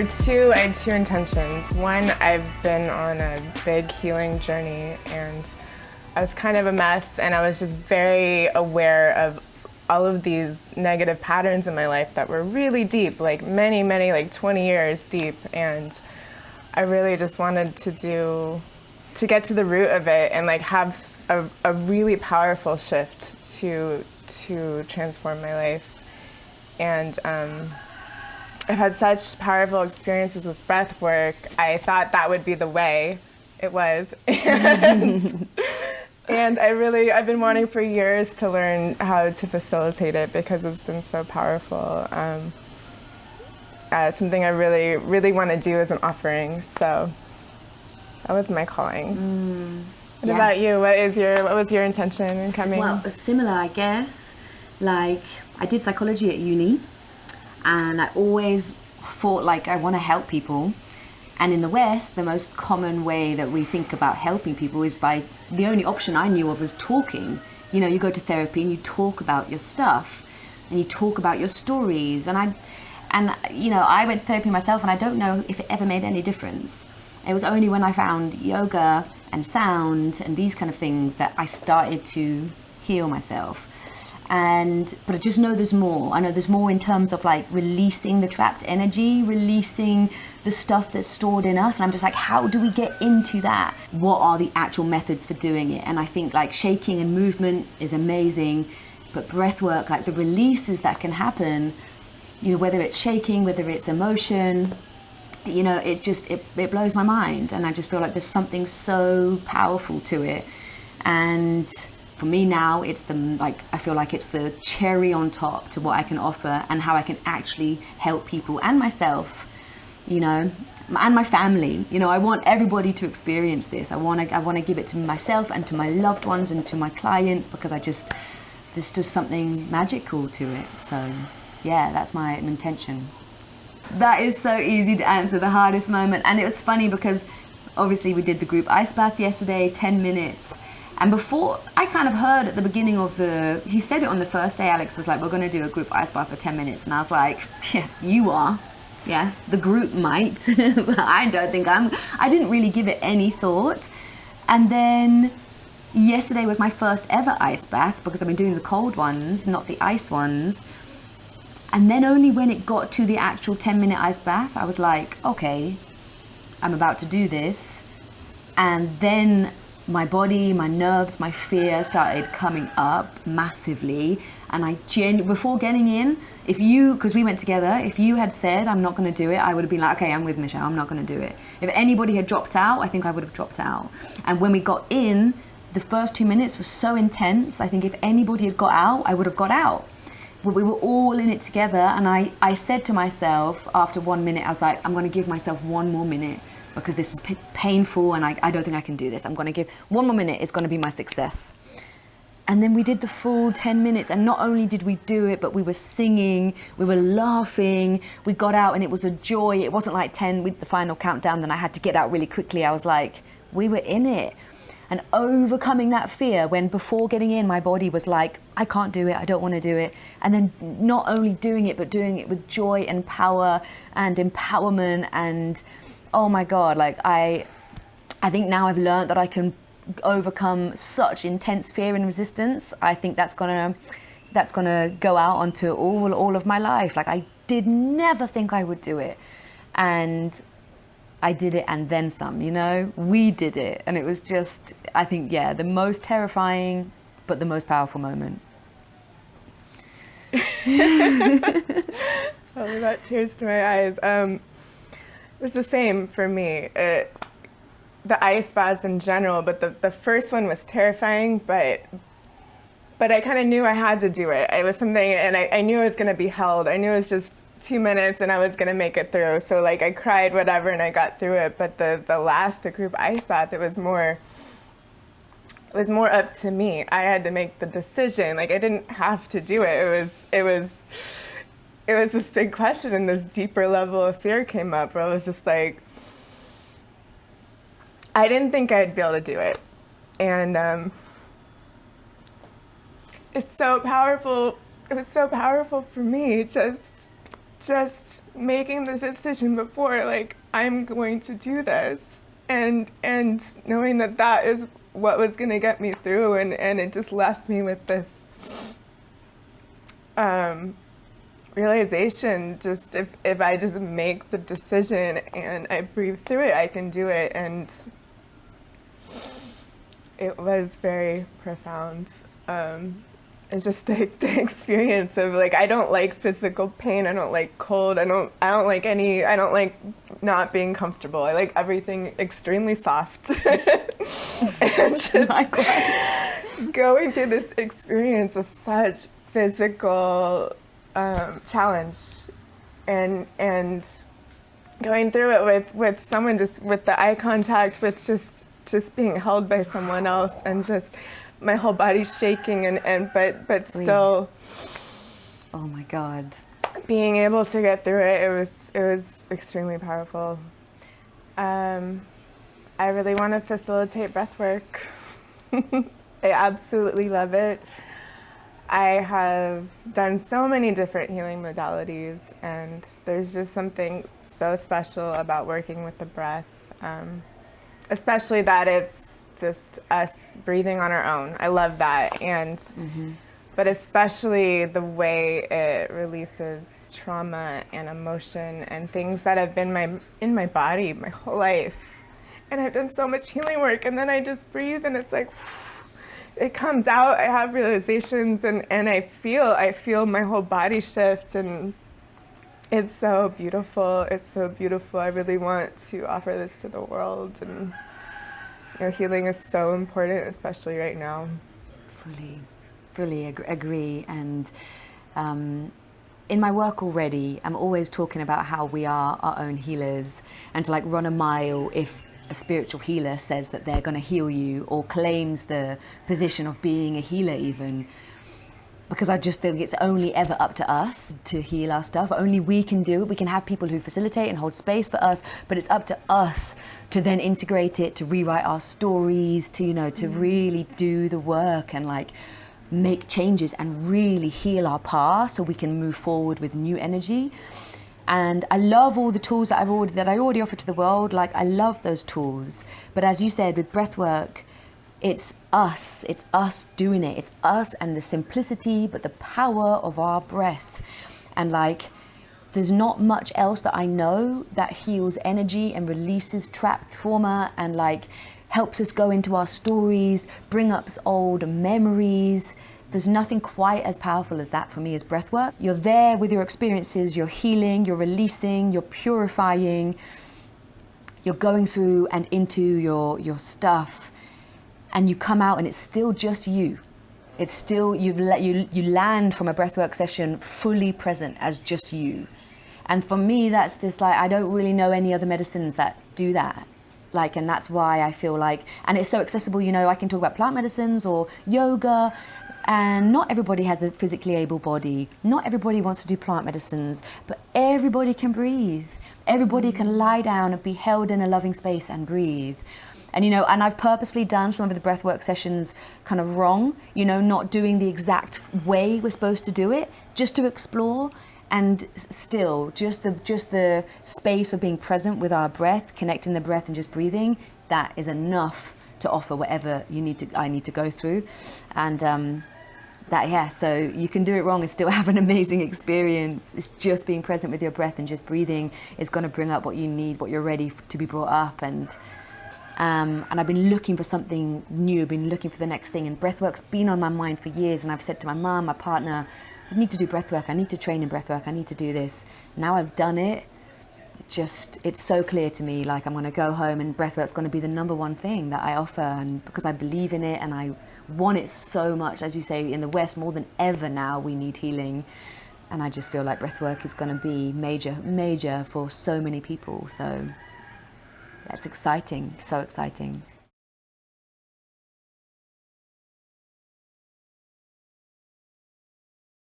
I had two intentions. One, I've been on a big healing journey, and I was kind of a mess, and I was just very aware of all of these negative patterns in my life that were really deep, like many, like 20 years deep. And I really just wanted to get to the root of it and like have a really powerful shift to transform my life. And I've had such powerful experiences with breath work. I thought that would be the way. It was. And I've been wanting for years to learn how to facilitate it because it's been so powerful. It's something I really want to do as an offering. So that was my calling. What about you? What was your intention in coming? Well, similar, I guess. Like, I did psychology at uni, and I always thought like I want to help people. And in the West, the most common way that we think about helping people is by, the only option I knew of was talking. You know, you go to therapy and you talk about your stuff and you talk about your stories. And you know, I went to therapy myself, and I don't know if it ever made any difference. It was only when I found yoga and sound and these kind of things that I started to heal myself. But I just know there's more. I know there's more in terms of like releasing the trapped energy, releasing the stuff that's stored in us. And I'm just like, how do we get into that? What are the actual methods for doing it? And I think like shaking and movement is amazing, but breath work, like the releases that can happen, you know, whether it's shaking, whether it's emotion, you know, it blows my mind. And I just feel like there's something so powerful to it. And for me now, I feel like it's the cherry on top to what I can offer and how I can actually help people and myself, you know, and my family. You know, I want everybody to experience this. I want to give it to myself and to my loved ones and to my clients, because there's just something magical to it. So yeah, that's my intention. That is so easy to answer, the hardest moment. And it was funny because obviously we did the group Icebath yesterday, 10 minutes. And before, I kind of heard at the beginning of he said it on the first day, Alex was like, we're going to do a group Icebath for 10 minutes. And I was like, yeah, you are. Yeah, the group might, but I don't think I didn't really give it any thought. And then yesterday was my first ever ice bath, because I've been doing the cold ones, not the ice ones. And then only when it got to the actual 10-minute ice bath, I was like, okay, I'm about to do this. And then my body, my nerves, my fear started coming up massively. And before getting in, because we went together, if you had said, I'm not going to do it, I would have been like, okay, I'm with Michelle, I'm not going to do it. If anybody had dropped out, I think I would have dropped out. And when we got in, the first 2 minutes was so intense. I think if anybody had got out, I would have got out. But we were all in it together. And I said to myself after 1 minute, I was like, I'm going to give myself 1 more minute, because this is painful and I don't think I can do this. I'm going to give 1 more minute. It's going to be my success. And then we did the full 10 minutes. And not only did we do it, but we were singing, we were laughing, we got out, and it was a joy. It wasn't like 10 with the final countdown, then I had to get out really quickly. I was like, we were in it. And overcoming that fear, when before getting in, my body was like, I can't do it, I don't want to do it. And then not only doing it, but doing it with joy and power and empowerment. And oh my God, like I think now I've learned that I can overcome such intense fear and resistance. I think that's gonna go out onto all of my life. Like I did never think I would do it, and I did it, and then some. You know, we did it, and it was just, I think, yeah, the most terrifying but the most powerful moment. Probably brought tears to my eyes. It was the same for me. The ice baths in general, but the first one was terrifying, but I kind of knew I had to do it. It was something, and I knew I was going to be held. I knew it was just 2 minutes and I was going to make it through. So like I cried, whatever, and I got through it. But the group ice bath, it was more up to me. I had to make the decision. Like I didn't have to do it. It was this big question, and this deeper level of fear came up where I was just like, I didn't think I'd be able to do it. And it's so powerful. It was so powerful for me. Just just making the decision before, like, I'm going to do this, and knowing that that is what was going to get me through, and it just left me with this realization, just if I just make the decision and I breathe through it, I can do it. And it was very profound. It's just the experience of, like, I don't like physical pain, I don't like cold, I don't like not being comfortable. I like everything extremely soft. And just going through this experience of such physical challenge, and going through it with someone, just with the eye contact, with just being held by someone else, and just my whole body shaking, but still, oh my God, being able to get through it. It was extremely powerful. I really want to facilitate breathwork. I absolutely love it. I have done so many different healing modalities, and there's just something so special about working with the breath, especially that it's just us breathing on our own. I love that, and but especially the way it releases trauma and emotion and things that have been in my body my whole life. And I've done so much healing work, and then I just breathe, and it's like, it comes out. I have realizations, and I feel my whole body shift, and it's so beautiful. It's so beautiful. I really want to offer this to the world, and healing is so important, especially right now. Fully agree. And in my work already, I'm always talking about how we are our own healers, and to, like, run a mile if a spiritual healer says that they're going to heal you, or claims the position of being a healer even, because I just think it's only ever up to us to heal our stuff. Only we can do it. We can have people who facilitate and hold space for us, but it's up to us to then integrate it, to rewrite our stories, to to really do the work and, like, make changes and really heal our past so we can move forward with new energy. And I love all the tools that I already offer to the world. Like, I love those tools. But as you said, with breathwork, it's us doing it. It's us and the simplicity, but the power of our breath. And, like, there's not much else that I know that heals energy and releases trapped trauma, and, like, helps us go into our stories, bring up old memories. There's nothing quite as powerful as that for me as breathwork. You're there with your experiences, you're healing, you're releasing, you're purifying, you're going through and into your stuff, and you come out and it's still just you. It's still, you land from a breathwork session fully present as just you. And for me, that's just like, I don't really know any other medicines that do that. Like, and that's why I feel like, and it's so accessible, I can talk about plant medicines or yoga, and not everybody has a physically able body. Not everybody wants to do plant medicines, but everybody can breathe. Everybody can lie down and be held in a loving space and breathe. And, and I've purposefully done some of the breathwork sessions kind of wrong, not doing the exact way we're supposed to do it, just to explore. And still, just the space of being present with our breath, connecting the breath and just breathing, that is enough to offer whatever I need to go through. And so you can do it wrong and still have an amazing experience. It's just being present with your breath and just breathing is going to bring up what you need, what you're ready to be brought up. And I've been looking for something new, been looking for the next thing. And breathwork's been on my mind for years. And I've said to my mum, my partner, I need to do breathwork. I need to train in breathwork. I need to do this. Now I've done it. It's so clear to me, like, I'm going to go home and breathwork's going to be the number one thing that I offer, and because I believe in it and I want it so much. As you say, in the West, more than ever now, we need healing. And I just feel like breathwork is going to be major for so many people. So that's exciting, so exciting.